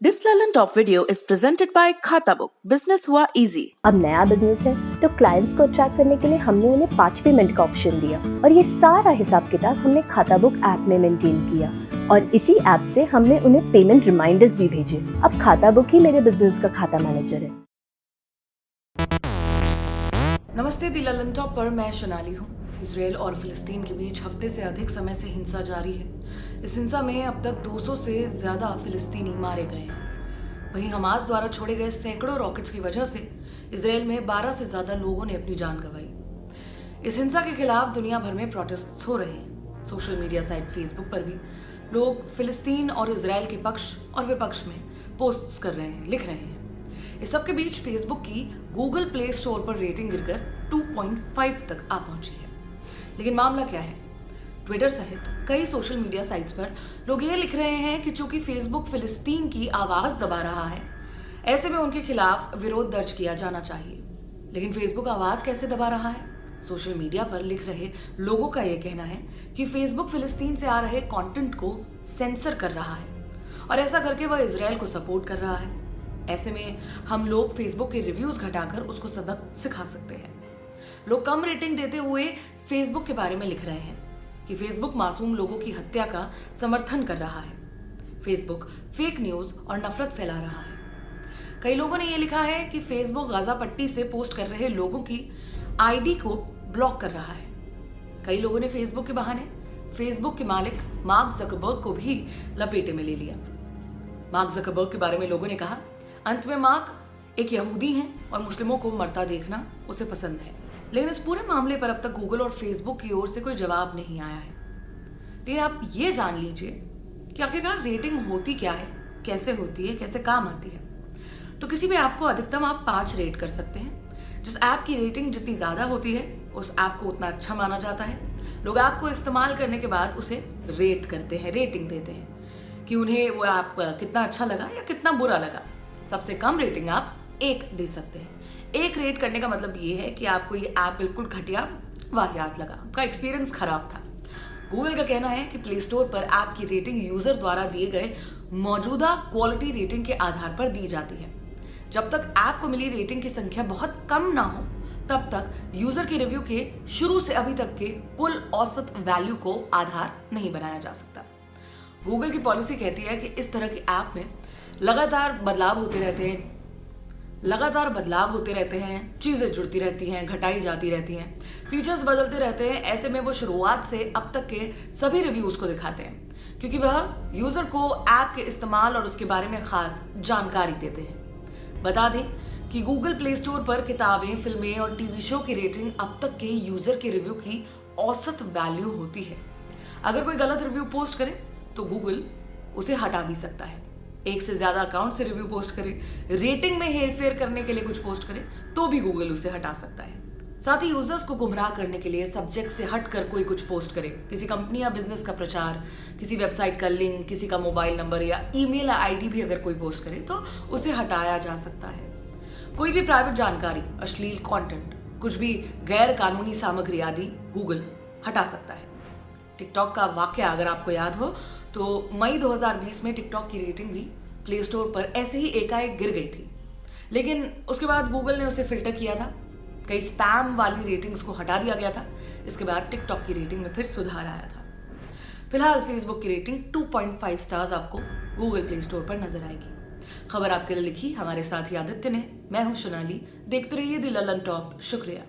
This London Top video is presented by खाता book. Business हुआ easy. अब नया बिजनेस है तो क्लाइंट्स को अट्रैक्ट करने के लिए हमने उन्हें 5 पेमेंट का ऑप्शन दिया और ये सारा हिसाब किताब हमने खाता बुक ऐप में मेंटेन किया और इसी ऐप से हमने उन्हें पेमेंट रिमाइंडर्स भी भेजे। अब खाता बुक ही मेरे बिजनेस का खाता मैनेजर है। नमस्ते, दी लंदन टॉप पर मैं सोनाली हूँ। इसराइल और फिलिस्तीन के बीच हफ्ते से अधिक समय से हिंसा जारी है। इस हिंसा में अब तक 200 से ज्यादा फिलिस्तीनी मारे गए हैं। वहीं हमास द्वारा छोड़े गए सैकड़ों रॉकेट्स की वजह से इसराइल में 12 से ज्यादा लोगों ने अपनी जान गंवाई। इस हिंसा के खिलाफ दुनिया भर में प्रोटेस्ट हो रहे हैं। सोशल मीडिया साइट फेसबुक पर भी लोग फिलिस्तीन और इसराइल के पक्ष और विपक्ष में पोस्ट्स कर रहे हैं, लिख रहे हैं। इस सब के बीच फेसबुक की गूगल प्ले स्टोर पर रेटिंग गिरकर 2.5 तक आ पहुंची है। लेकिन मामला क्या है? ट्विटर सहित कई सोशल मीडिया साइट्स पर लोग ये लिख रहे हैं कि चूंकि फेसबुक फिलिस्तीन की आवाज दबा रहा है, ऐसे में उनके खिलाफ विरोध दर्ज किया जाना चाहिए। लेकिन फेसबुक आवाज कैसे दबा रहा है? सोशल मीडिया पर लिख रहे लोगों का यह कहना है कि फेसबुक फिलिस्तीन से आ रहे कंटेंट को सेंसर कर रहा है और ऐसा करके वह इसराइल को सपोर्ट कर रहा है। ऐसे में हम लोग फेसबुक के रिव्यूज घटाकर उसको सबक सिखा सकते हैं। लोग कम रेटिंग देते हुए फेसबुक के बारे में लिख रहे हैं कि फेसबुक मासूम लोगों की हत्या का समर्थन कर रहा है। फेसबुक फेक न्यूज और नफरत फैला रहा है। कई लोगों ने यह लिखा है कि फेसबुक गाजा पट्टी से पोस्ट कर रहे लोगों की आईडी को ब्लॉक कर रहा है। कई लोगों ने फेसबुक के बहाने फेसबुक के मालिक मार्क जकरबर्ग को भी लपेटे में ले लिया। मार्क जकरबर्ग के बारे में लोगों ने कहा, अंत में मार्क एक यहूदी हैं और मुस्लिमों को मरता देखना उसे पसंद है। लेकिन इस पूरे मामले पर अब तक गूगल और फेसबुक की ओर से कोई जवाब नहीं आया है। लेकिन आप ये जान लीजिए कि आखिरकार रेटिंग होती क्या है, कैसे होती है, कैसे काम आती है। तो किसी भी ऐप को अधिकतम आप 5 रेट कर सकते हैं। जिस ऐप की रेटिंग जितनी ज्यादा होती है उस ऐप को उतना अच्छा माना जाता है। लोग ऐप को इस्तेमाल करने के बाद उसे रेट करते हैं, रेटिंग देते हैं कि उन्हें वो ऐप कितना अच्छा लगा या कितना बुरा लगा। सबसे कम रेटिंग आप 1 दे सकते हैं। 1 रेट करने का मतलब ये है कि आपको ये ऐप बिल्कुल घटिया, वाहियात लगा, आपका एक्सपीरियंस खराब था। गूगल का कहना है कि प्ले स्टोर पर ऐप की रेटिंग यूजर द्वारा दिए गए मौजूदा क्वालिटी रेटिंग के आधार पर दी जाती है। जब तक ऐप को मिली रेटिंग की संख्या बहुत कम ना हो तब तक यूजर के रिव्यू के शुरू से अभी तक के कुल औसत वैल्यू को आधार नहीं बनाया जा सकता। गूगल की पॉलिसी कहती है कि इस तरह की ऐप में लगातार बदलाव होते रहते हैं, चीजें जुड़ती रहती हैं, घटाई जाती रहती हैं, फीचर्स बदलते रहते हैं। ऐसे में वो शुरुआत से अब तक के सभी रिव्यूज को दिखाते हैं क्योंकि वह यूजर को ऐप के इस्तेमाल और उसके बारे में खास जानकारी देते हैं। बता दें कि गूगल प्ले स्टोर पर किताबें, फिल्में और टीवी शो की रेटिंग अब तक के यूजर के रिव्यू की औसत वैल्यू होती है। अगर कोई गलत रिव्यू पोस्ट करे तो गूगल उसे हटा भी सकता है। 1 से ज्यादा अकाउंट से रिव्यू पोस्ट करे, रेटिंग में हेरफेर करने के लिए कुछ पोस्ट करे तो भी गूगल उसे हटा सकता है। साथ ही यूजर्स को गुमराह करने के लिए सब्जेक्ट से हटकर कोई कुछ पोस्ट करे, किसी कंपनी या बिजनेस का प्रचार, किसी वेबसाइट का लिंक, किसी का मोबाइल नंबर या ईमेल आईडी भी अगर कोई पोस्ट करे तो उसे हटाया जा सकता है। कोई भी प्राइवेट जानकारी, अश्लील कंटेंट, कुछ भी गैर कानूनी सामग्री आदि गूगल हटा सकता है। टिकटॉक का वाकया अगर आपको याद हो तो मई 2020 में टिकटॉक की रेटिंग भी प्ले स्टोर पर ऐसे ही एकाएक गिर गई थी। लेकिन उसके बाद गूगल ने उसे फिल्टर किया था, कई स्पैम वाली रेटिंग्स को हटा दिया गया था। इसके बाद टिकटॉक की रेटिंग में फिर सुधार आया था। फिलहाल फेसबुक की रेटिंग 2.5 स्टार्स आपको गूगल प्ले स्टोर पर नजर आएगी। खबर आपके लिए लिखी हमारे साथी आदित्य ने। मैं हूं सोनाली। देखते रहिए दी लंदन टॉप। शुक्रिया।